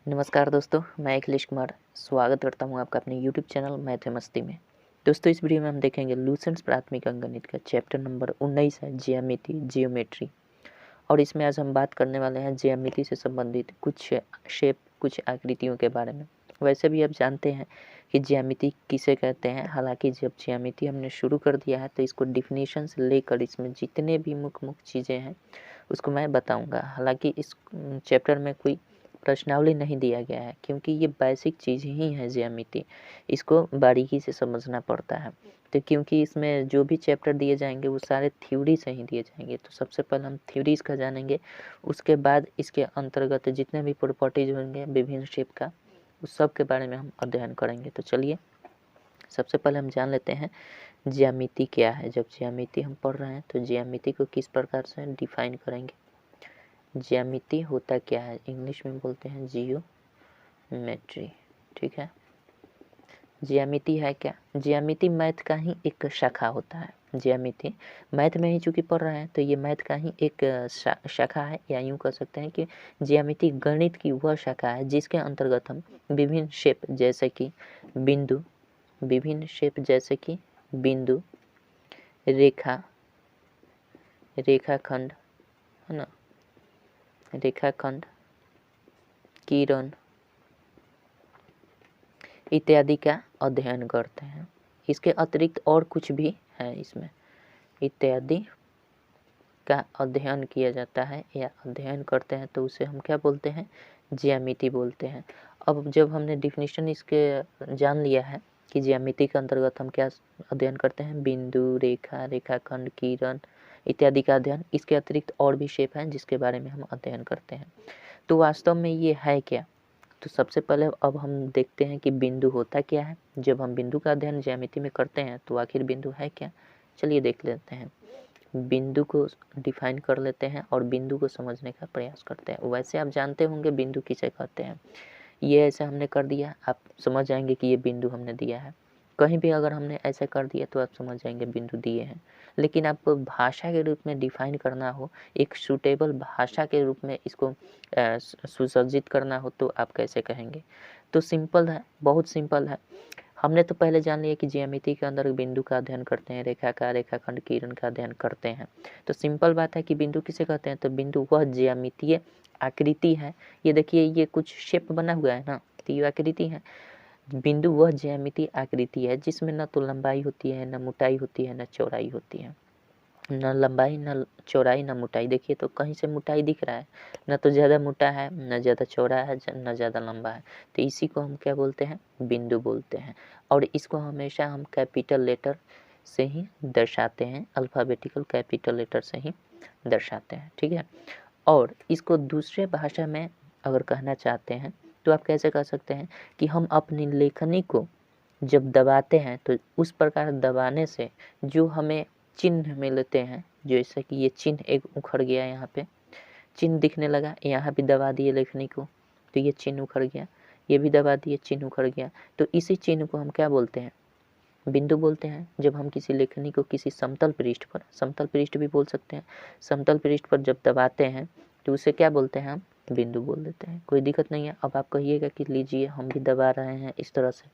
नमस्कार दोस्तों, मैं अखिलेश कुमार स्वागत करता हूं आपका अपने YouTube चैनल मैथ मस्ती में। दोस्तों, इस वीडियो में हम देखेंगे लूसेंट्स प्राथमिक अंकगणित का चैप्टर नंबर 19 है जियोमेट्री। और इसमें आज हम बात करने वाले हैं ज्यामिति से संबंधित कुछ शेप, कुछ आकृतियों के बारे में। वैसे भी आप जानते हैं कि ज्यामिति किसे कहते हैं। हालांकि जब ज्यामिति हमने शुरू कर दिया है तो इसको डिफिनीशन से लेकर इसमें जितने भी मुख्य चीज़ें हैं उसको मैं बताऊंगा। हालांकि इस चैप्टर में कोई प्रश्नावली नहीं दिया गया है क्योंकि ये बेसिक चीज़ ही है ज्यामिति, इसको बारीकी से समझना पड़ता है। तो क्योंकि इसमें जो भी चैप्टर दिए जाएंगे वो सारे थ्योरी से ही दिए जाएंगे, तो सबसे पहले हम थ्योरीज का जानेंगे, उसके बाद इसके अंतर्गत जितने भी प्रॉपर्टीज होंगे विभिन्न शेप का उस सब के बारे में हम अध्ययन करेंगे। तो चलिए सबसे पहले हम जान लेते हैं ज्यामिति क्या है। जब ज्यामिति हम पढ़ रहे हैं तो ज्यामिति को किस प्रकार से डिफाइन करेंगे। ज्यामिति होता क्या है, इंग्लिश में बोलते हैं जियोमेट्री। ठीक है, ज्यामिति है क्या। ज्यामिति मैथ का ही एक शाखा होता है। ज्यामिति मैथ में ही चूंकि पढ़ रहे हैं तो ये मैथ का ही एक शाखा है, या यूं कह सकते हैं कि ज्यामिति गणित की वह शाखा है जिसके अंतर्गत हम विभिन्न शेप जैसे कि बिंदु, विभिन्न शेप जैसे कि बिंदु, रेखा, रेखाखंड, है ना, रेखाखंड, किरण इत्यादि का अध्ययन करते हैं। इसके अतिरिक्त और कुछ भी है, इसमें इत्यादि का अध्ययन किया जाता है या अध्ययन करते हैं, तो उसे हम क्या बोलते हैं, ज्यामिति बोलते हैं। अब जब हमने डिफिनीशन इसके जान लिया है कि ज्यामिति के अंतर्गत हम क्या अध्ययन करते हैं, बिंदु, रेखा, रेखाखंड, किरण इत्यादि का अध्ययन। इसके अतिरिक्त और भी शेप हैं जिसके बारे में हम अध्ययन करते हैं। तो वास्तव में ये है क्या। तो सबसे पहले अब हम देखते हैं कि बिंदु होता क्या है। जब हम बिंदु का अध्ययन ज्यामिति में करते हैं तो आखिर बिंदु है क्या, चलिए देख लेते हैं। बिंदु को डिफाइन कर लेते हैं और बिंदु को समझने का प्रयास करते हैं। वैसे आप जानते होंगे बिंदु किसे कहते हैं। ये ऐसा हमने कर दिया, आप समझ जाएंगे कि ये बिंदु हमने दिया है। कहीं भी अगर हमने ऐसा कर दिया तो आप समझ जाएंगे बिंदु दिए हैं। लेकिन आपको भाषा के रूप में डिफाइन करना हो, एक सूटेबल भाषा के रूप में इसको सुसज्जित करना हो तो आप कैसे कहेंगे। तो सिंपल है, बहुत सिंपल है। हमने तो पहले जान लिया कि ज्यामिति के अंदर बिंदु का अध्ययन करते हैं, रेखा का, रेखाखंड, किरण का अध्ययन करते हैं। तो सिंपल बात है कि बिंदु किसे कहते हैं। तो बिंदु वह ज्यामितीय आकृति है। ये देखिए, ये कुछ शेप बना हुआ है ना, तो ये आकृति है। बिंदु वह ज्यामितीय आकृति है जिसमें न तो लंबाई होती है, न मोटाई होती है, न चौड़ाई होती है। न लंबाई, न चौड़ाई, न मोटाई। देखिए तो कहीं से मोटाई दिख रहा है, न तो ज़्यादा मोटा है, न ज़्यादा चौड़ा है, न ज़्यादा लंबा है। तो इसी को हम क्या बोलते हैं, बिंदु बोलते हैं। और इसको हमेशा हम कैपिटल लेटर से ही दर्शाते हैं, अल्फ़ाबेटिकल कैपिटल लेटर से ही दर्शाते हैं। ठीक है, और इसको दूसरे भाषा में अगर कहना चाहते हैं तो आप कैसे कह सकते हैं कि हम अपनी लेखनी को जब दबाते हैं तो उस प्रकार दबाने से जो हमें चिन्ह मिलते हैं, जैसे कि ये चिन्ह एक उखड़ गया, यहाँ पे चिन्ह दिखने लगा, यहाँ भी दबा दिए लेखनी को तो ये चिन्ह उखड़ गया, ये भी दबा दिए, चिन्ह उखड़ गया। तो इसी चिन्ह को हम क्या बोलते हैं, बिंदु बोलते हैं। जब हम किसी लेखनी को किसी समतल पृष्ठ पर, समतल पृष्ठ भी बोल सकते हैं, समतल पृष्ठ पर जब दबाते हैं तो उसे क्या बोलते हैं, हम बिंदु बोल देते हैं। कोई दिक्कत नहीं है। अब आप कहिएगा कि लीजिए हम भी दबा रहे हैं इस तरह से।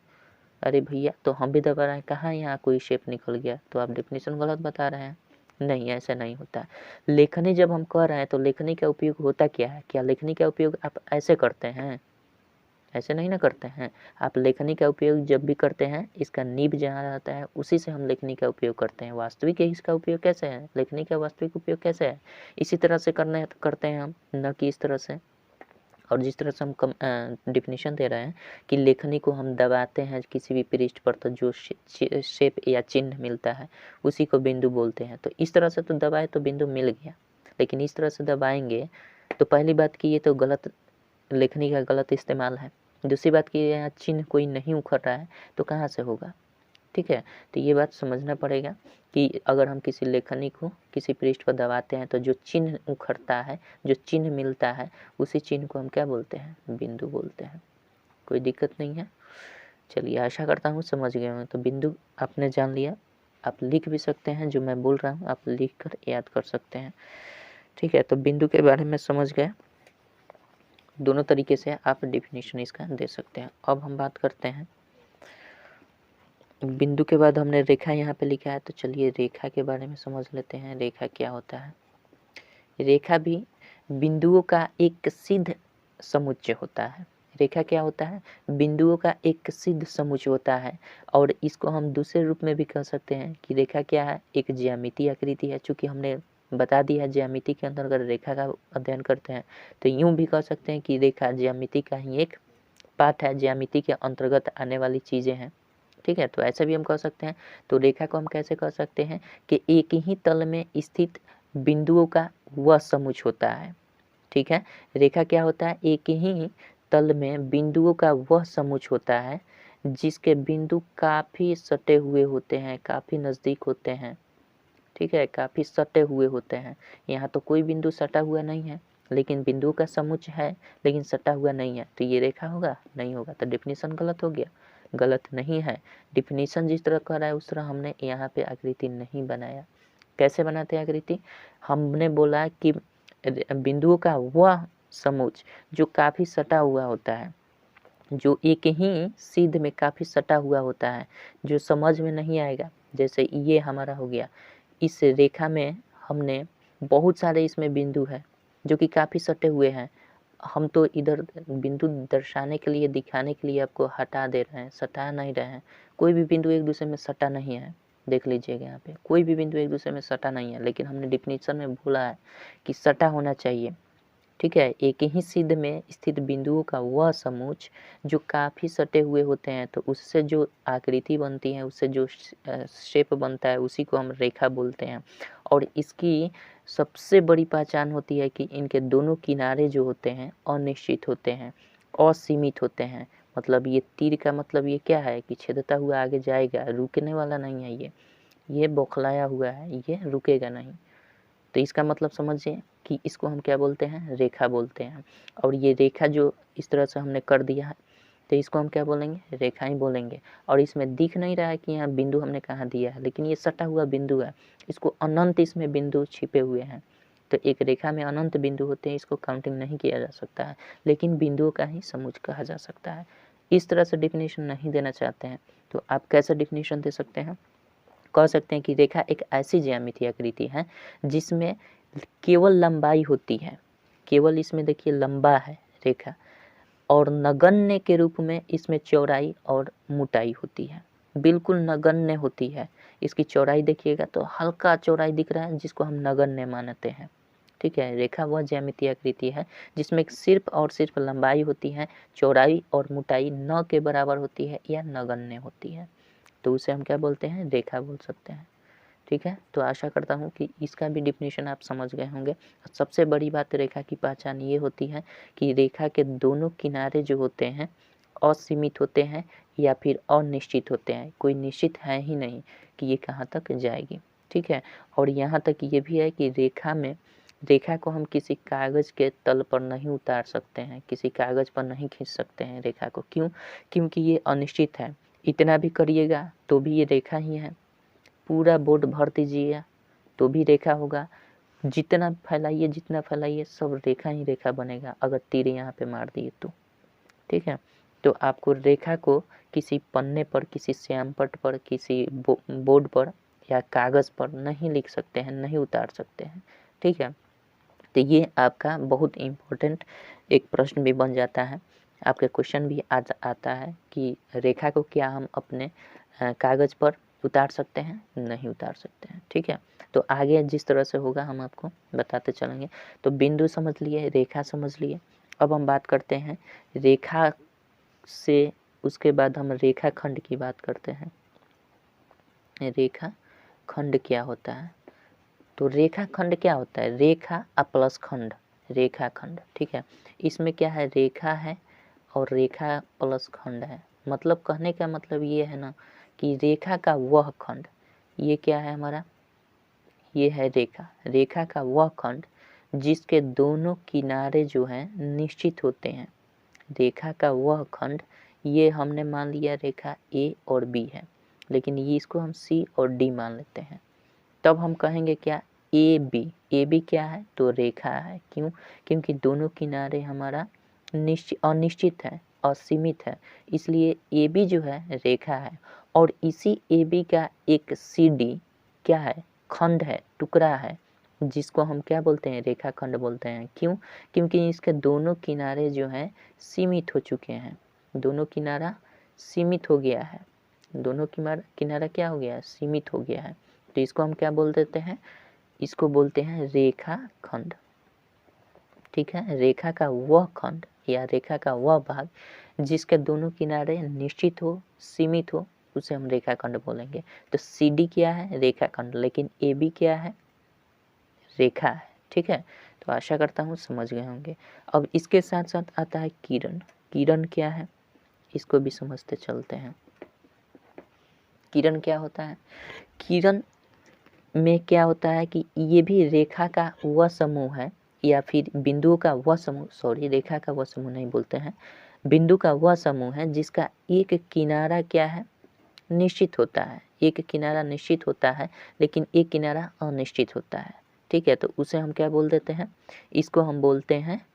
अरे भैया, तो हम भी दबा रहे हैं, कहाँ यहाँ कोई शेप निकल गया, तो आप डेफिनेशन गलत बता रहे हैं। नहीं, ऐसा नहीं होता। लेखनी जब हम कह रहे हैं तो लेखनी का उपयोग होता क्या है, क्या लेखनी का उपयोग आप ऐसे करते हैं, ऐसे नहीं ना करते हैं। आप लेखनी का उपयोग जब भी करते हैं, इसका नीब जहाँ रहता है उसी से हम लेखनी का उपयोग करते हैं। वास्तविक इसका उपयोग कैसे है, लेखनी का वास्तविक उपयोग कैसे है, इसी तरह से करते हैं हम, न कि इस तरह से। और जिस तरह से हम डिफिनीशन दे रहे हैं कि लेखनी को हम दबाते हैं किसी भी पृष्ठ पर तो जो शेप या चिन्ह मिलता है उसी को बिंदु बोलते हैं। तो इस तरह से तो दबाए तो बिंदु मिल गया, लेकिन इस तरह से दबाएंगे तो पहली बात कि ये तो गलत, लेखनी का गलत इस्तेमाल है। दूसरी बात कि यहाँ चिन्ह कोई नहीं उखड़ रहा है तो कहाँ से होगा। ठीक है, तो ये बात समझना पड़ेगा कि अगर हम किसी लेखनी को किसी पृष्ठ पर दबाते हैं तो जो चिन्ह उखड़ता है, जो चिन्ह मिलता है, उसी चिन्ह को हम क्या बोलते हैं, बिंदु बोलते हैं। कोई दिक्कत नहीं है। चलिए, आशा करता हूँ समझ गए हों। तो बिंदु आपने जान लिया, आप लिख भी सकते हैं, जो मैं बोल रहा हूँ आप लिख कर याद कर सकते हैं। ठीक है, तो बिंदु के बारे में समझ गए। दोनों तरीके से आप डेफिनेशन इसका दे सकते हैं। अब हम बात करते हैं बिंदु के बाद हमने रेखा यहाँ पे लिखा है, तो चलिए रेखा के बारे में समझ लेते हैं। रेखा क्या होता है? रेखा भी बिंदुओं का एक सिद्ध समुच्चय होता है। रेखा क्या होता है? बिंदुओं का एक सिद्ध समुच्चय होता है। और इसको हम दूसरे रूप में भी कह सकते हैं कि रेखा क्या है? एक ज्यामितीय आकृति है। चूँकि हमने बता दिया ज्यामिति के अंदर अगर रेखा का अध्ययन करते हैं तो यूँ भी कह सकते हैं कि रेखा ज्यामिति का ही एक पार्ट है, ज्यामिति के अंतर्गत आने वाली चीज़ें हैं। ठीक है, तो ऐसा भी हम कह सकते हैं। तो रेखा को हम कैसे कह सकते हैं कि एक ही तल में स्थित बिंदुओं का वह समुच्चय होता है। ठीक है, रेखा क्या होता है? एक ही तल में बिंदुओं का वह समुच्चय होता है जिसके बिंदु काफ़ी सटे हुए होते हैं, काफ़ी नज़दीक होते हैं। ठीक है, काफ़ी सटे हुए होते हैं। यहाँ तो कोई बिंदु सटा हुआ नहीं है, लेकिन बिंदुओं का समुच्चय है लेकिन सटा हुआ नहीं है, तो ये रेखा होगा? नहीं होगा। तो डेफिनेशन गलत हो गया? गलत नहीं है। डेफिनेशन जिस तरह कह रहा है उस तरह हमने यहाँ पे आकृति नहीं बनाया। कैसे बनाते हैं आकृति? हमने बोला कि बिंदुओं का वह समुच्चय जो काफ़ी सटा हुआ होता है, जो एक ही सीध में काफ़ी सटा हुआ होता है, जो समझ में नहीं आएगा। जैसे ये हमारा हो गया, इस रेखा में हमने बहुत सारे इसमें बिंदु है जो कि काफ़ी सटे हुए हैं। हम तो इधर बिंदु दर्शाने के लिए, दिखाने के लिए आपको हटा दे रहे हैं, सटा नहीं रहे हैं। कोई भी बिंदु एक दूसरे में सटा नहीं है। देख लीजिएगा यहाँ पे कोई भी बिंदु एक दूसरे में सटा नहीं है, लेकिन हमने डिफिनीशन में बोला है कि सटा होना चाहिए। ठीक है, एक ही सिद्ध में स्थित बिंदुओं का वह समुच्चय जो काफ़ी सटे हुए होते हैं, तो उससे जो आकृति बनती है, उससे जो शेप बनता है, उसी को हम रेखा बोलते हैं। और इसकी सबसे बड़ी पहचान होती है कि इनके दोनों किनारे जो होते हैं अनिश्चित होते हैं, असीमित होते हैं। मतलब ये तीर का मतलब ये क्या है कि छेदता हुआ आगे जाएगा, रुकने वाला नहीं है। ये बौखलाया हुआ है, ये रुकेगा नहीं। तो इसका मतलब समझिए कि इसको हम क्या बोलते हैं? रेखा बोलते हैं। और ये रेखा जो इस तरह से हमने कर दिया है, तो इसको हम क्या बोलेंगे? रेखा ही बोलेंगे। और इसमें दिख नहीं रहा है कि यहाँ बिंदु हमने कहाँ दिया है, लेकिन ये सटा हुआ बिंदु है। इसको अनंत इसमें बिंदु छिपे हुए हैं। तो एक रेखा में अनंत बिंदु होते हैं, इसको काउंटिंग नहीं किया जा सकता है, लेकिन बिंदुओं का ही समुच्चय कहा जा सकता है। इस तरह से डिफिनेशन नहीं देना चाहते हैं तो आप कैसा डिफिनेशन दे सकते हैं? कह सकते हैं कि रेखा एक ऐसी ज्यामितीय आकृति है जिसमें केवल लंबाई होती है। केवल इसमें देखिए लंबा है रेखा, और नगण्य के रूप में इसमें चौड़ाई और मोटाई होती है। बिल्कुल नगण्य होती है। इसकी चौड़ाई देखिएगा तो हल्का चौड़ाई दिख रहा है, जिसको हम नगण्य मानते हैं। ठीक है, रेखा वह ज्यामितीय आकृति है जिसमें सिर्फ और सिर्फ लंबाई होती है, चौड़ाई और मोटाई न के बराबर होती है या नगण्य होती है, तो उसे हम क्या बोलते हैं? रेखा बोल सकते हैं। ठीक है, तो आशा करता हूँ कि इसका भी डिफिनेशन आप समझ गए होंगे। सबसे बड़ी बात रेखा की पहचान ये होती है कि रेखा के दोनों किनारे जो होते हैं असीमित होते हैं या फिर अनिश्चित होते हैं। कोई निश्चित है ही नहीं कि ये कहाँ तक जाएगी। ठीक है, और यहाँ तक ये भी है कि रेखा को हम किसी कागज़ के तल पर नहीं उतार सकते हैं, किसी कागज़ पर नहीं खींच सकते हैं रेखा को। क्यों? क्योंकि ये अनिश्चित है। इतना भी करिएगा तो भी ये रेखा ही है। पूरा बोर्ड भर दीजिए तो भी रेखा होगा। जितना फैलाइए सब रेखा ही रेखा बनेगा, अगर तीर यहाँ पे मार दिए तो। ठीक है, तो आपको रेखा को किसी पन्ने पर, किसी श्यामपट्ट पर, किसी बोर्ड पर या कागज़ पर नहीं लिख सकते हैं, नहीं उतार सकते हैं। ठीक है, तो ये आपका बहुत इम्पोर्टेंट एक प्रश्न भी बन जाता है। आपके क्वेश्चन भी आता है कि रेखा को क्या हम अपने कागज़ पर उतार सकते हैं? नहीं उतार सकते हैं। ठीक है, तो आगे जिस तरह से होगा हम आपको बताते चलेंगे। तो बिंदु समझ लिए, रेखा समझ लिए। अब हम बात करते हैं रेखा से, उसके बाद हम रेखा खंड की बात करते हैं। रेखा खंड क्या होता है? तो रेखा खंड क्या होता है? रेखा प्लस खंड, रेखा खंड। ठीक है, इसमें क्या है? रेखा है और रेखा प्लस खंड है। मतलब कहने का मतलब ये है ना कि रेखा का वह खंड, ये क्या है हमारा? ये है रेखा। रेखा का वह खंड जिसके दोनों किनारे जो हैं निश्चित होते हैं। रेखा का वह खंड, ये हमने मान लिया रेखा ए और बी है, लेकिन ये इसको हम सी और डी मान लेते हैं। तब हम कहेंगे क्या? A B. ए बी क्या है? तो रेखा है। क्यों? क्योंकि दोनों किनारे हमारा अनिश्चित है, असीमित है, इसलिए ए बी जो है रेखा है। और इसी ए बी का एक सी डी क्या है, खंड है, टुकड़ा है, जिसको हम क्या बोलते हैं, रेखाखंड बोलते हैं। क्यों? क्योंकि इसके दोनों किनारे जो हैं सीमित हो चुके हैं, दोनों किनारा सीमित हो गया है, दोनों किनारा क्या हो गया है, सीमित हो गया है। तो इसको हम क्या बोल देते हैं, इसको बोलते हैं रेखाखंड। ठीक है, रेखा का वह खंड या रेखा का वह भाग जिसके दोनों किनारे निश्चित हो, सीमित हो, उसे हम रेखाखंड बोलेंगे। तो सी डी क्या है, रेखाखंड, लेकिन ए बी क्या है, रेखा है। ठीक है, तो आशा करता हूँ समझ गए होंगे। अब इसके साथ साथ आता है किरण। किरण क्या है, इसको भी समझते चलते हैं। किरण क्या होता है, किरण में क्या होता है कि ये भी रेखा का वह समूह है या फिर बिंदुओं का वह समूह, सॉरी रेखा का वह समूह नहीं बोलते हैं, बिंदु का वह समूह है जिसका एक किनारा क्या है, निश्चित होता है। एक किनारा निश्चित होता है लेकिन एक किनारा अनिश्चित होता है। ठीक है, तो उसे हम क्या बोल देते हैं, इसको हम बोलते हैं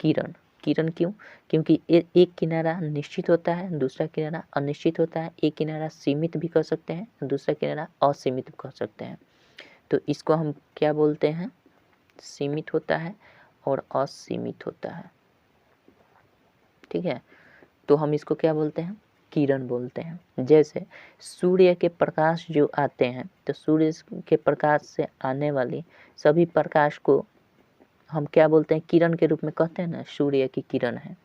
किरण। किरण क्यों? क्योंकि एक किनारा निश्चित होता है, दूसरा किनारा अनिश्चित होता है। एक किनारा सीमित भी कर सकते हैं, दूसरा किनारा असीमित भी कर सकते हैं। तो इसको हम क्या बोलते हैं, सीमित होता है और असीमित होता है। ठीक है, तो हम इसको क्या बोलते हैं, किरण बोलते हैं। जैसे सूर्य के प्रकाश जो आते हैं, तो सूर्य के प्रकाश से आने वाली सभी प्रकाश को हम क्या बोलते हैं, किरण के रूप में कहते हैं ना, सूर्य की किरण है।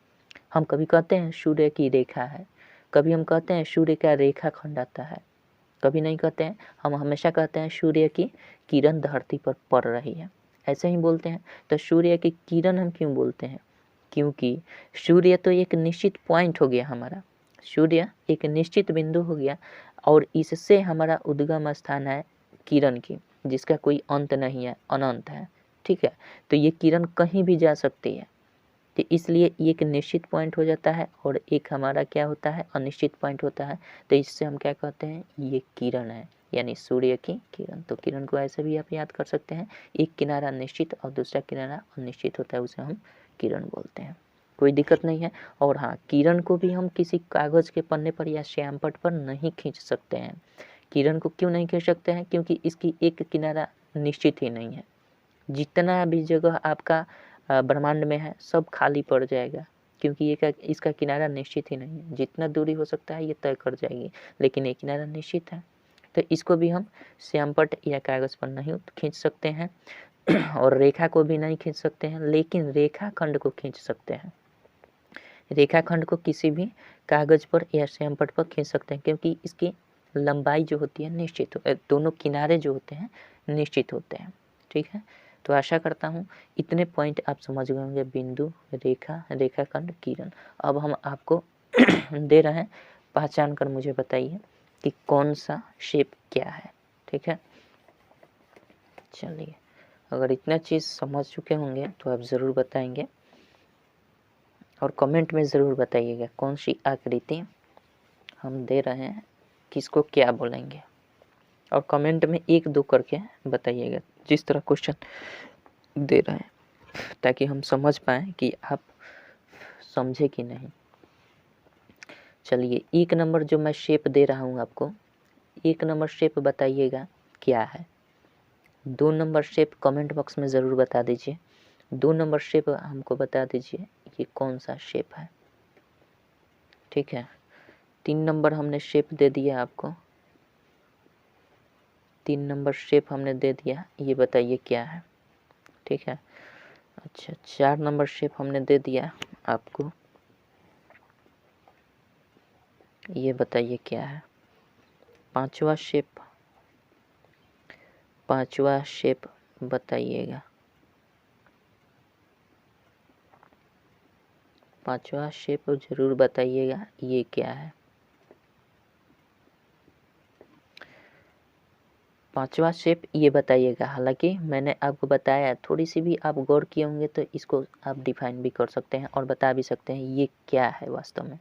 हम कभी कहते हैं सूर्य की रेखा है, कभी हम कहते हैं सूर्य का रेखा खंड आता है, कभी नहीं कहते हैं। हम हमेशा कहते हैं सूर्य की किरण धरती पर पड़ रही है, ऐसे ही बोलते हैं। तो सूर्य की किरण हम क्यों बोलते हैं, क्योंकि सूर्य तो एक निश्चित पॉइंट हो गया हमारा, सूर्य एक निश्चित बिंदु हो गया और इससे हमारा उद्गम स्थान है किरण की, जिसका कोई अंत नहीं है, अनंत है। ठीक है, तो ये किरण कहीं भी जा सकती है, तो इसलिए एक निश्चित पॉइंट हो जाता है और एक हमारा क्या होता है, अनिश्चित पॉइंट होता है। तो इससे हम क्या कहते हैं, ये किरण है, यानी सूर्य की किरण। तो किरण को ऐसे भी आप याद कर सकते हैं, एक किनारा निश्चित और दूसरा किनारा अनिश्चित होता है, उसे हम किरण बोलते हैं। कोई दिक्कत नहीं है। और हाँ, किरण को भी हम किसी कागज़ के पन्ने पर या श्यामपट्ट पर नहीं खींच सकते हैं। किरण को क्यों नहीं खींच सकते हैं, क्योंकि इसकी एक किनारा निश्चित ही नहीं है। जितना भी जगह आपका ब्रह्मांड में है सब खाली पड़ जाएगा, क्योंकि ये इसका किनारा निश्चित ही नहीं है। जितना दूरी हो सकता है ये तय कर जाएगी, लेकिन ये किनारा निश्चित है। तो इसको भी हम श्यामपट्ट या कागज़ पर नहीं खींच सकते हैं और रेखा को भी नहीं खींच सकते हैं, लेकिन रेखाखंड को खींच सकते हैं। रेखाखंड को किसी भी कागज़ पर या श्यामपट्ट पर खींच सकते हैं, क्योंकि इसकी लंबाई जो होती है निश्चित दोनों किनारे जो होते हैं निश्चित होते हैं। ठीक है, तो आशा करता हूँ इतने पॉइंट आप समझ गए होंगे, बिंदु, रेखा, रेखाखंड, किरण। अब हम आपको दे रहे हैं, पहचान कर मुझे बताइए कि कौन सा शेप क्या है। ठीक है, चलिए, अगर इतना चीज़ समझ चुके होंगे तो आप ज़रूर बताएंगे और कमेंट में ज़रूर बताइएगा कौन सी आकृति हम दे रहे हैं, किसको क्या बोलेंगे। और कमेंट में 1-2 करके बताइएगा जिस तरह क्वेश्चन दे रहे हैं, ताकि हम समझ पाएँ कि आप समझे कि नहीं। चलिए, 1 नंबर जो मैं शेप दे रहा हूँ आपको, 1 नंबर शेप बताइएगा क्या है। 2 नंबर शेप कमेंट बॉक्स में ज़रूर बता दीजिए। 2 नंबर शेप हमको बता दीजिए ये कौन सा शेप है। ठीक है, 3 नंबर हमने शेप दे दिया आपको, 3 नंबर शेप हमने दे दिया, ये बताइए क्या है। ठीक है, अच्छा, 4 नंबर शेप हमने दे दिया आपको, ये बताइए क्या है। 5वां शेप बताइएगा। 5वां शेप ज़रूर बताइएगा ये क्या है। 5वां शेप ये बताइएगा। हालांकि मैंने आपको बताया, थोड़ी सी भी आप गौर किए होंगे तो इसको आप डिफाइन भी कर सकते हैं और बता भी सकते हैं ये क्या है वास्तव में।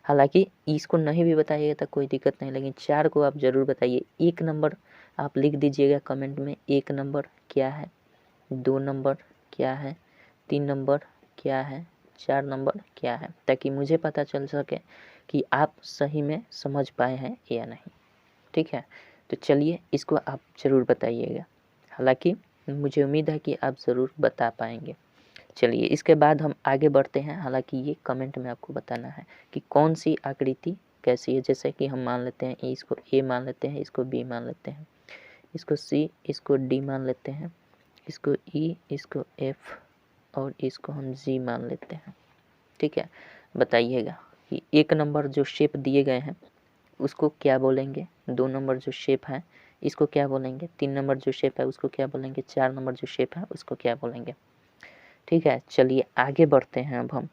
हालांकि इसको नहीं भी बताइएगा तो कोई दिक्कत नहीं, लेकिन 4 को आप ज़रूर बताइए। 1 नंबर आप लिख दीजिएगा कमेंट में, 1 नंबर क्या है, 2 नंबर क्या है, 3 नंबर क्या है, 4 नंबर क्या है, ताकि मुझे पता चल सके कि आप सही में समझ पाए हैं या नहीं। ठीक है, तो चलिए इसको आप ज़रूर बताइएगा। हालांकि मुझे उम्मीद है कि आप ज़रूर बता पाएंगे। चलिए इसके बाद हम आगे बढ़ते हैं। हालांकि ये कमेंट में आपको बताना है कि कौन सी आकृति कैसी है। जैसे कि हम मान लेते हैं इसको ए मान लेते हैं, इसको बी मान लेते हैं, इसको सी, इसको डी मान लेते हैं, इसको ई, इसको एफ और इसको हम जी मान लेते हैं। ठीक है, बताइएगा कि 1 नंबर जो शेप दिए गए हैं उसको क्या बोलेंगे, 2 नंबर जो शेप है इसको क्या बोलेंगे, 3 नंबर जो शेप है उसको क्या बोलेंगे, 4 नंबर जो शेप है उसको क्या बोलेंगे। ठीक है, चलिए आगे बढ़ते हैं। अब हम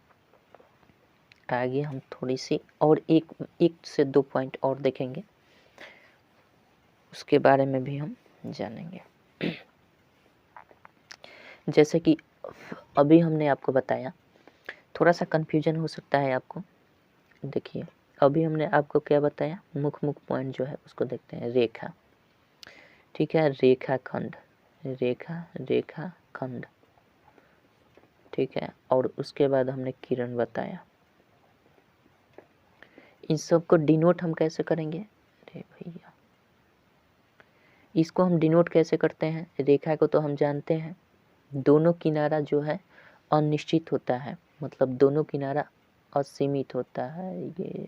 आगे हम थोड़ी सी और एक से 2 पॉइंट और देखेंगे, उसके बारे में भी हम जानेंगे। जैसे कि अभी हमने आपको बताया, थोड़ा सा कन्फ्यूजन हो सकता है आपको। देखिए अभी हमने आपको क्या बताया, मुख्य पॉइंट जो है उसको देखते हैं। रेखा, ठीक है, रेखाखंड, रेखा खंड, ठीक है, और उसके बाद हमने किरण बताया। इन सब को डिनोट हम कैसे करेंगे, अरे भैया इसको हम डिनोट कैसे करते हैं। रेखा को तो हम जानते हैं, दोनों किनारा जो है अनिश्चित होता है, मतलब दोनों किनारा असीमित होता है ये।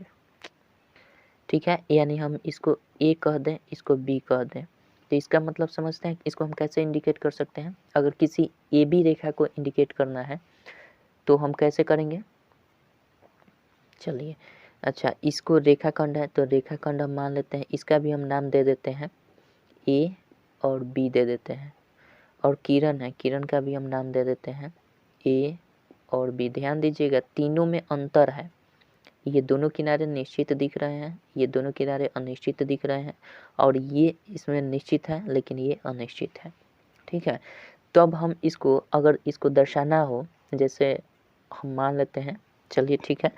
ठीक है, यानी हम इसको ए कह दें, इसको बी कह दें, तो इसका मतलब समझते हैं इसको हम कैसे इंडिकेट कर सकते हैं। अगर किसी ए बी रेखा को इंडिकेट करना है तो हम कैसे करेंगे। चलिए अच्छा, इसको रेखाखंड है तो रेखाखंड हम मान लेते हैं, इसका भी हम नाम दे देते हैं ए और बी दे देते हैं। और किरण है, किरण का भी हम नाम दे देते हैं ए और बी। ध्यान दीजिएगा तीनों में अंतर है, ये दोनों किनारे निश्चित दिख रहे हैं, ये दोनों किनारे अनिश्चित दिख रहे हैं, और ये इसमें निश्चित है लेकिन ये अनिश्चित है। ठीक है, तो अब हम इसको अगर इसको दर्शाना हो, जैसे हम मान लेते हैं, चलिए ठीक है,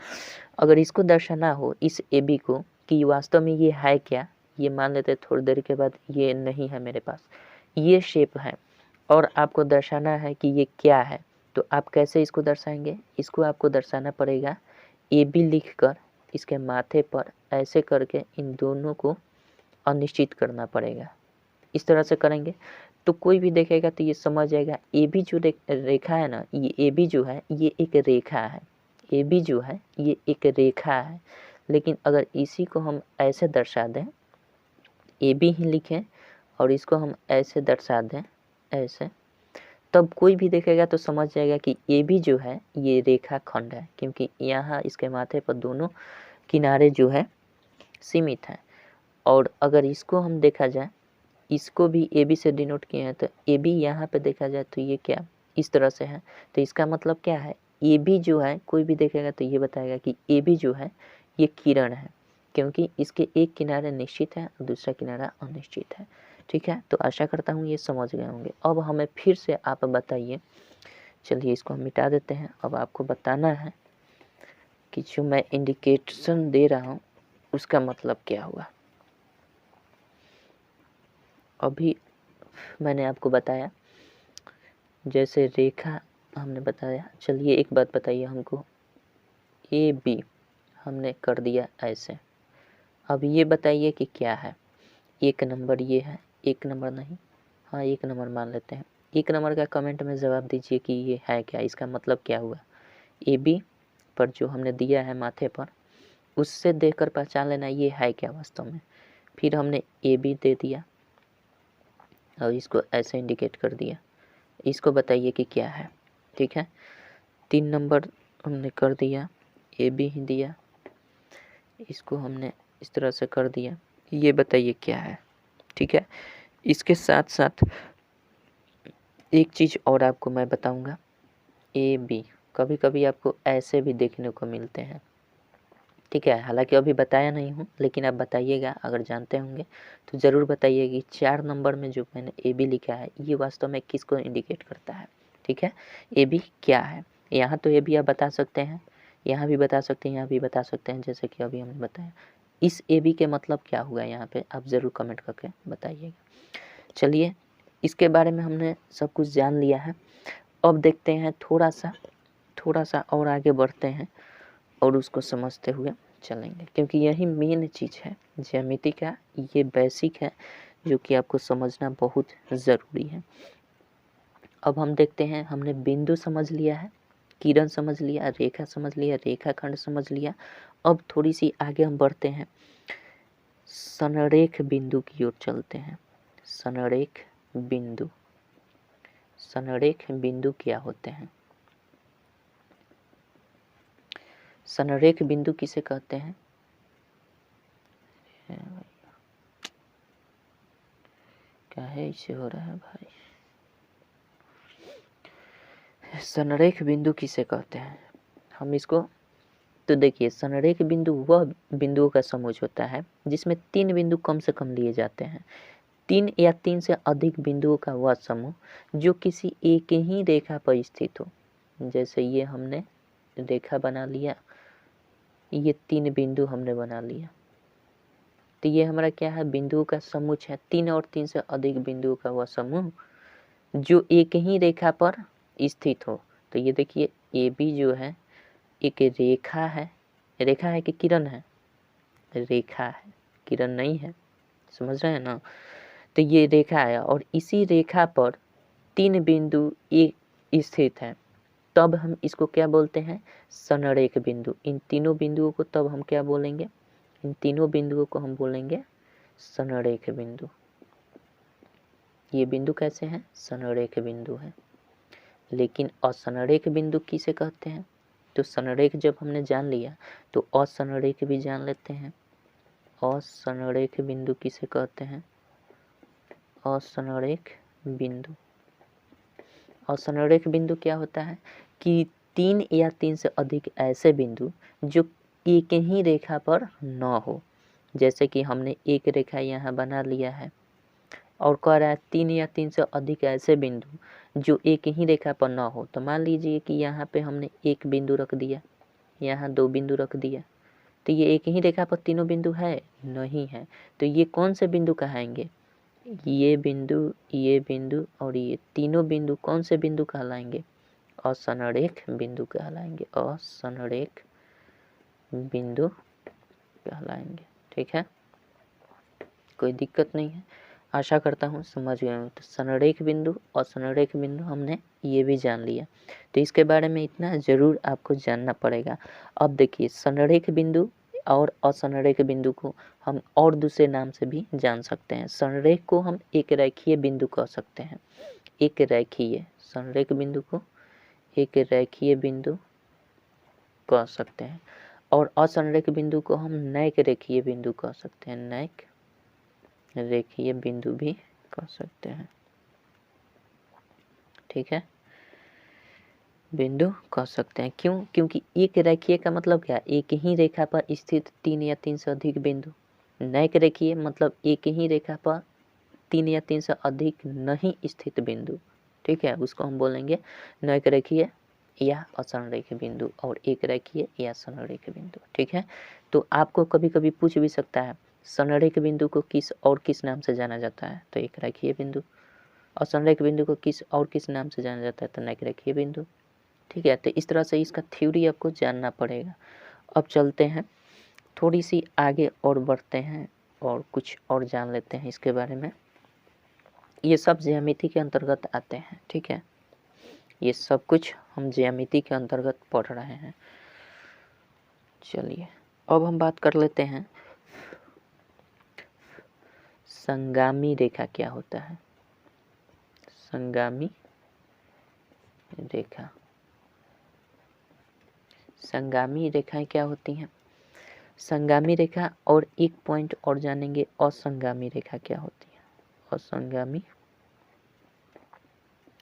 अगर इसको दर्शाना हो इस ए बी को कि वास्तव में ये है क्या, ये मान लेते हैं थोड़ी देर के बाद ये नहीं है मेरे पास, ये शेप है और आपको दर्शाना है कि ये क्या है, तो आप कैसे इसको दर्शाएंगे। इसको आपको दर्शाना पड़ेगा ए बी लिख कर इसके माथे पर ऐसे करके इन दोनों को अनिश्चित करना पड़ेगा। इस तरह से करेंगे तो कोई भी देखेगा तो ये समझ जाएगा ए बी जो रेखा है ना, ये ए बी जो है ये एक रेखा है, ए बी जो है ये एक रेखा है। लेकिन अगर इसी को हम ऐसे दर्शा दें, ए बी ही लिखें और इसको हम ऐसे दर्शा दें ऐसे, तब कोई भी देखेगा तो समझ जाएगा कि ए बी जो है ये रेखा खंड है, क्योंकि यहाँ इसके माथे पर दोनों किनारे जो है सीमित हैं। और अगर इसको हम देखा जाए, इसको भी ए बी से डिनोट किए हैं, तो ए बी यहाँ पे देखा जाए तो ये क्या इस तरह से है, तो इसका मतलब क्या है, ए बी जो है कोई भी देखेगा तो ये बताएगा कि ए बी जो है ये किरण है, क्योंकि इसके एक किनारे निश्चित है और दूसरा किनारा अनिश्चित है। ठीक है, तो आशा करता हूँ ये समझ गए होंगे। अब हमें फिर से आप बताइए, चलिए इसको हम मिटा देते हैं। अब आपको बताना है कि जो मैं इंडिकेशन दे रहा हूँ उसका मतलब क्या हुआ। अभी मैंने आपको बताया जैसे रेखा हमने बताया। चलिए एक बात बताइए हमको, ए बी हमने कर दिया ऐसे, अब ये बताइए कि क्या है। 1 नंबर ये है, 1 नंबर नहीं, हाँ 1 नंबर मान लेते हैं। 1 नंबर का कमेंट में जवाब दीजिए कि ये है क्या, इसका मतलब क्या हुआ। ए बी पर जो हमने दिया है माथे पर, उससे देखकर पहचान लेना ये है क्या वास्तव में। फिर हमने ए बी दे दिया और इसको ऐसे इंडिकेट कर दिया, इसको बताइए कि क्या है। ठीक है, 3 नंबर हमने कर दिया, ए बी ही दिया, इसको हमने इस तरह से कर दिया, ये बताइए क्या है। ठीक है, इसके साथ साथ एक चीज़ और आपको मैं बताऊंगा, ए बी कभी कभी आपको ऐसे भी देखने को मिलते हैं। ठीक है, हालांकि अभी बताया नहीं हूँ, लेकिन आप बताइएगा, अगर जानते होंगे तो ज़रूर बताइए कि 4 नंबर में जो मैंने ए बी लिखा है ये वास्तव में किसको इंडिकेट करता है। ठीक है, ए बी क्या है, यहाँ तो ए बी आप बता सकते हैं, यहाँ भी बता सकते हैं, यहाँ भी बता सकते हैं, जैसे कि अभी हमने बताया। इस ए बी के मतलब क्या हुआ यहाँ पे आप ज़रूर कमेंट करके बताइएगा। चलिए इसके बारे में हमने सब कुछ जान लिया है। अब देखते हैं थोड़ा सा और आगे बढ़ते हैं और उसको समझते हुए चलेंगे, क्योंकि यही मेन चीज़ है ज्यामिति का, ये बेसिक है जो कि आपको समझना बहुत ज़रूरी है। अब हम देखते हैं, हमने बिंदु समझ लिया है, किरण समझ लिया, रेखा समझ लिया, रेखाखंड समझ लिया। अब थोड़ी सी आगे हम बढ़ते हैं, संरेख बिंदु की ओर चलते हैं। संरेख बिंदु, संरेख बिंदु क्या होते हैं? संरेख बिंदु किसे कहते हैं? क्या है इसे हो रहा है भाई? संरेख बिंदु किसे कहते हैं? हम इसको तो देखिए, संरेख बिंदु वह बिंदुओं का समूह होता है जिसमें 3 बिंदु कम से कम लिए जाते हैं। 3 या 3 से अधिक बिंदुओं का वह समूह जो किसी एक ही रेखा पर स्थित हो। जैसे ये हमने रेखा बना लिया, ये 3 बिंदु हमने बना लिया, तो ये हमारा क्या है? बिंदुओं का समूह है। 3 और 3 से अधिक बिंदुओं का वह समूह जो एक ही रेखा पर स्थित हो। तो ये देखिए, ए बी जो है एक रेखा है। रेखा है कि किरण है? रेखा है, किरण नहीं है, समझ रहे हैं ना? तो ये रेखा है और इसी रेखा पर 3 बिंदु एक स्थित है, तब हम इसको क्या बोलते हैं? संरेख बिंदु। इन तीनों बिंदुओं को तब हम क्या बोलेंगे? इन तीनों बिंदुओं को हम बोलेंगे संरेख बिंदु। ये बिंदु कैसे हैं? संरेख बिंदु है। लेकिन असंरेख बिंदु किसे कहते हैं? तो संरेख जब हमने जान लिया तो असंरेख भी जान लेते हैं। असंरेख बिंदु किसे कहते हैं? असंरेख बिंदु, असंरेख बिंदु क्या होता है कि 3 या 3 से अधिक ऐसे बिंदु जो एक ही रेखा पर न हो। जैसे कि हमने एक रेखा यहाँ बना लिया है और कह रहा है 3 या 3 से अधिक ऐसे बिंदु जो एक ही रेखा पर न हो। तो मान लीजिए कि यहाँ पे हमने एक बिंदु रख दिया, यहाँ 2 बिंदु रख दिया, तो ये एक ही रेखा पर तीनों बिंदु है? नहीं है। तो ये कौन से बिंदु कहलाएंगे? ये बिंदु और ये तीनों बिंदु कौन से बिंदु कहलाएंगे? असंरेख बिंदु कहलाएंगे। असंरेख बिंदु कहलाएंगे। ठीक है, कोई दिक्कत नहीं है, आशा करता हूँ समझ गए हो। तो संरेख बिंदु और असंरेख बिंदु हमने ये भी जान लिया, तो इसके बारे में इतना ज़रूर आपको जानना पड़ेगा। अब देखिए, संरेख बिंदु और असंरेख बिंदु को हम और दूसरे नाम से भी जान सकते हैं। संरेख को हम एक रेखीय बिंदु कह सकते हैं। एक रेखीय, संरेख बिंदु को एक रेखीय बिंदु कह सकते हैं और असंरेख बिंदु को हम नैक रेखीय बिंदु कह सकते हैं। नैक रेखीय बिंदु भी कह सकते हैं। ठीक है, बिंदु कह सकते हैं। क्यों? क्योंकि एक रेखीय का मतलब क्या? एक ही रेखा पर स्थित 3 या 3 से अधिक बिंदु। नैक रेखीय मतलब एक ही रेखा पर 3 या 3 से अधिक नहीं स्थित बिंदु। ठीक है, उसको हम बोलेंगे नैक रेखीय या असंरेख बिंदु और एक रेखीय या संरेख बिंदु। ठीक है, तो आपको कभी कभी पूछ भी सकता है संरेख बिंदु को किस नाम से जाना जाता है? तो एक रेखीय बिंदु। असंरेख बिंदु को किस नाम से जाना जाता है? तो नैक रेखीय बिंदु। ठीक है, तो इस तरह से इसका थ्योरी आपको जानना पड़ेगा। अब चलते हैं, थोड़ी सी आगे और बढ़ते हैं और कुछ और जान लेते हैं इसके बारे में। ये सब ज्यामिति के अंतर्गत आते हैं। ठीक है, ये सब कुछ हम ज्यामिति के अंतर्गत पढ़ रहे हैं। चलिए, अब हम बात कर लेते हैं संगामी रेखा क्या होता है। संगामी रेखा, संगामी रेखाएं क्या होती हैं? संगामी रेखा और एक पॉइंट और जानेंगे, असंगामी रेखा क्या होती है। असंगामी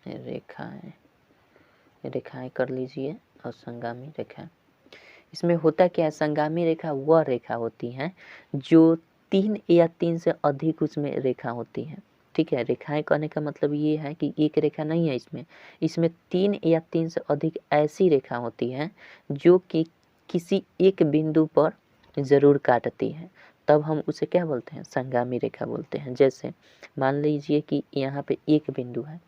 रेखाएं, रेखाएं कर लीजिए। असंगामी रेखा, इसमें होता क्या है? संगामी रेखा वह रेखा होती हैं जो 3 या 3 से अधिक उसमें रेखा होती हैं। ठीक है, रेखाएं कहने का मतलब ये है कि एक रेखा नहीं है इसमें 3 या 3 से अधिक ऐसी रेखा होती हैं जो कि किसी एक बिंदु पर ज़रूर काटती है, तब हम उसे क्या बोलते हैं? संगामी रेखा बोलते हैं। जैसे मान लीजिए कि यहाँ पे एक बिंदु है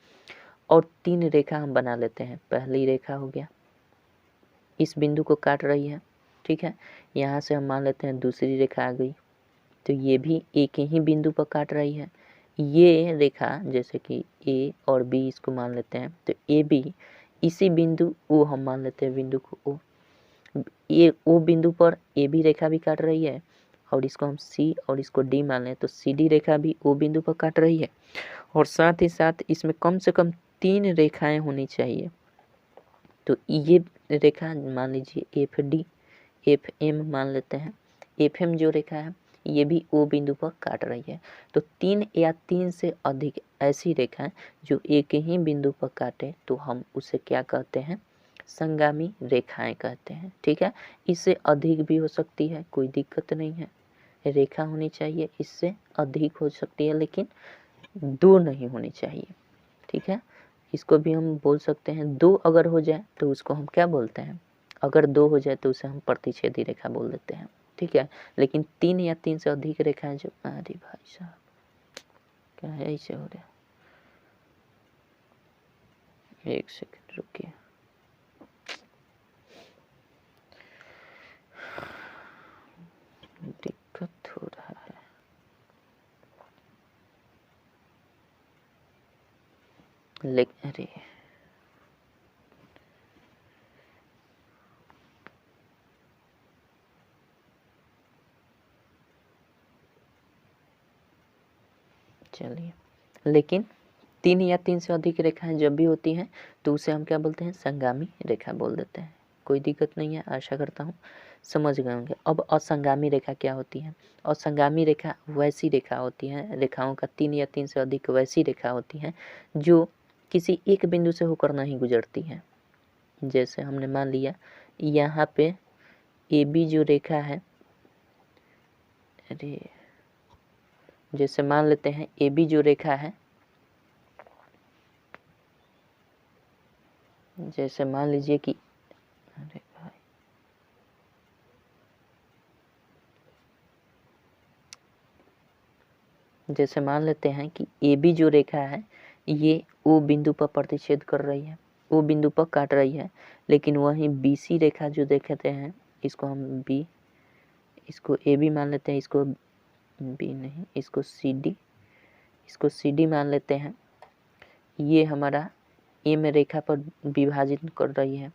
और 3 रेखा हम बना लेते हैं। पहली रेखा हो गया, इस बिंदु को काट रही है, ठीक है। यहाँ से हम मान लेते हैं दूसरी रेखा आ गई, तो ये भी एक ही बिंदु पर काट रही है। ये रेखा जैसे कि ए और बी, इसको मान लेते हैं, तो ए बी इसी बिंदु ओ हम मान लेते हैं बिंदु को ओ, ये ओ बिंदु पर ए बी रेखा भी काट रही है, और इसको हम सी और इसको डी मान लें तो सी डी रेखा भी ओ बिंदु पर काट रही है। और साथ ही साथ इसमें कम से कम 3 रेखाएं होनी चाहिए। तो ये रेखा मान लीजिए एफ डी, एफ एम मान लेते हैं। एफ एम जो रेखा है ये भी ओ बिंदु पर काट रही है। तो 3 या 3 से अधिक ऐसी रेखाएं जो एक ही बिंदु पर काटे तो हम उसे क्या कहते हैं, संगामी रेखाएं कहते हैं, ठीक है। इससे अधिक भी हो सकती है, कोई दिक्कत नहीं है, रेखा होनी चाहिए, इससे अधिक हो सकती है लेकिन 2 नहीं होनी चाहिए, ठीक है। इसको भी हम बोल सकते हैं 2 अगर हो जाए तो उसको हम क्या बोलते हैं, अगर 2 हो जाए तो उसे हम प्रतिच्छेदी रेखा बोल देते हैं, ठीक है। लेकिन 3 या 3 से अधिक रेखाएं जो, अरे भाई साहब क्या है ऐसे हो रहा, एक सेकंड रुकिए। दिक्कत हो रहा है, लेकिन अरे चलिए, लेकिन 3 या 3 से अधिक रेखाएं जब भी होती हैं तो उसे हम क्या बोलते हैं, संगामी रेखा बोल देते हैं। कोई दिक्कत नहीं है, आशा करता हूँ समझ गए होंगे। अब असंगामी रेखा क्या होती है, असंगामी रेखा वैसी रेखा होती है, रेखाओं का 3 या 3 से अधिक वैसी रेखा होती हैं जो किसी एक बिंदु से होकर नहीं गुजरती हैं। जैसे हमने मान लिया यहाँ पे ए बी जो रेखा है, अरे जैसे मान लेते हैं ए बी जो रेखा है, जैसे मान लीजिए कि अरे भाई जैसे मान लेते हैं कि ए बी जो रेखा है ये ओ बिंदु पर प्रतिच्छेद कर रही है, ओ बिंदु पर काट रही है, लेकिन वहीं बी सी रेखा जो देखते हैं इसको हम बी, इसको ए बी मान लेते हैं, इसको बी नहीं, इसको सी डी, इसको सी डी मान लेते हैं। ये हमारा एम रेखा पर विभाजित कर रही है,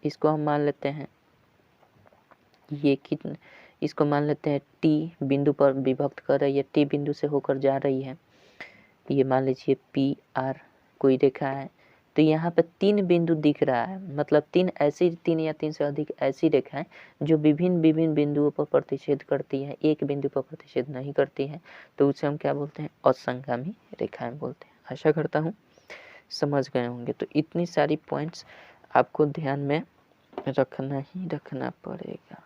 इसको हम मान लेते हैं ये कितने, इसको मान लेते हैं टी बिंदु पर विभक्त कर रही है, टी बिंदु से होकर जा रही है। ये मान लीजिए पी आर कोई रेखा है, तो यहाँ पे 3 बिंदु दिख रहा है, मतलब 3 ऐसी 3 या 3 से अधिक ऐसी रेखाएं जो विभिन्न बिंदुओं पर प्रतिच्छेद करती है, एक बिंदु पर प्रतिच्छेद नहीं करती है, तो उसे हम क्या बोलते हैं, असंगामी रेखाएं बोलते हैं। आशा करता हूँ समझ गए होंगे। तो इतनी सारी पॉइंट्स आपको ध्यान में रखना ही रखना पड़ेगा।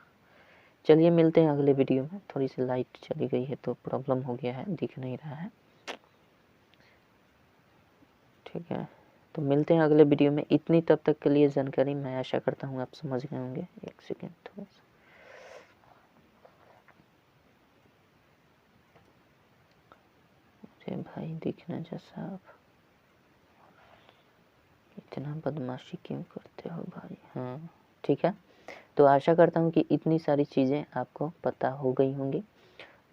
चलिए मिलते हैं अगले वीडियो में। थोड़ी सी लाइट चली गई है तो प्रॉब्लम हो गया है, दिख नहीं रहा है, ठीक है। तो मिलते हैं अगले वीडियो में। इतनी तब तक के लिए जानकारी मैं आशा करता हूँ आप समझ गए होंगे। एक सेकेंड थोड़ा सा, अरे भाई दिखना जैसा, आप इतना बदमाशी क्यों करते हो भाई। हाँ ठीक है, तो आशा करता हूँ कि इतनी सारी चीज़ें आपको पता हो गई होंगी,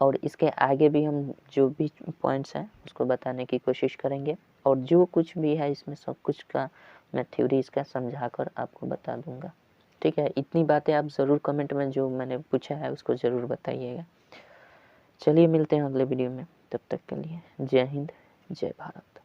और इसके आगे भी हम जो भी पॉइंट्स हैं उसको बताने की कोशिश करेंगे, और जो कुछ भी है इसमें सब कुछ का मैं थ्योरी इसका समझा कर आपको बता दूंगा, ठीक है। इतनी बातें आप ज़रूर कमेंट में जो मैंने पूछा है उसको ज़रूर बताइएगा। चलिए मिलते हैं अगले वीडियो में, तब तक के लिए जय हिंद जय भारत।